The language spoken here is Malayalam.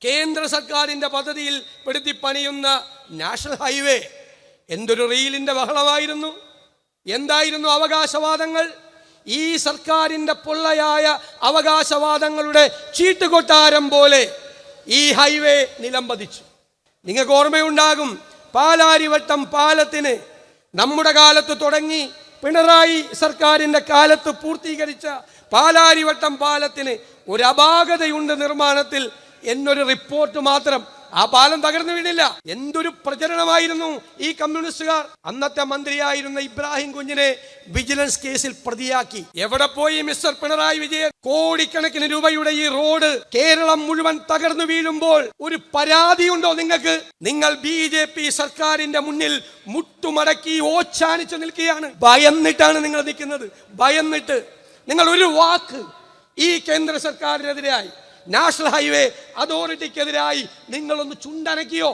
കേന്ദ്ര സർക്കാരിന്റെ പദ്ധതിയിൽ പെടുത്തി പണിയുന്ന നാഷണൽ ഹൈവേ എന്തൊരു റീലിന്റെ ബഹളമായിരുന്നു. എന്തായിരുന്നു അവകാശവാദങ്ങൾ? ഈ സർക്കാരിന്റെ പൊള്ളയായ അവകാശവാദങ്ങളുടെ ചീട്ടുകൊട്ടാരം പോലെ ഈ ഹൈവേ നിലംപതിച്ചു. നിങ്ങൾക്ക് ഓർമ്മയുണ്ടാകും, പാലാരിവട്ടം പാലത്തിന് നമ്മുടെ കാലത്ത് തുടങ്ങി പിണറായി സർക്കാരിന്റെ കാലത്ത് പൂർത്തീകരിച്ച പാലാരിവട്ടം പാലത്തിന് ഒരു അപാകതയുണ്ട് നിർമ്മാണത്തിൽ എന്നൊരു റിപ്പോർട്ട് മാത്രം. ആ പാലം തകർന്നു വീണില്ല. എന്തൊരു പ്രചരണമായിരുന്നു ഈ കമ്മ്യൂണിസ്റ്റുകാർ. അന്നത്തെ മന്ത്രിയായിരുന്ന ഇബ്രാഹിം കുഞ്ഞിനെ വിജിലൻസ് കേസിൽ പ്രതിയാക്കി. എവിടെ പോയി മിസ്റ്റർ പിണറായി വിജയൻ? കോടിക്കണക്കിന് രൂപയുടെ ഈ റോഡ് കേരളം മുഴുവൻ തകർന്നു വീഴുമ്പോൾ ഒരു പരാതിയുണ്ടോ നിങ്ങൾക്ക്? നിങ്ങൾ BJP സർക്കാരിന്റെ മുന്നിൽ മുട്ടുമടക്കി ഓച്ചാനിച്ചു നിൽക്കുകയാണ്. ഭയന്നിട്ടാണ് നിങ്ങൾ നിൽക്കുന്നത്. ഭയന്നിട്ട് നിങ്ങൾ ഒരു വാക്ക് ഈ കേന്ദ്ര സർക്കാരിനെതിരായി, നാഷണൽ ഹൈവേ അതോറിറ്റിക്കെതിരായി നിങ്ങളൊന്ന് ചുണ്ടനക്കിയോ?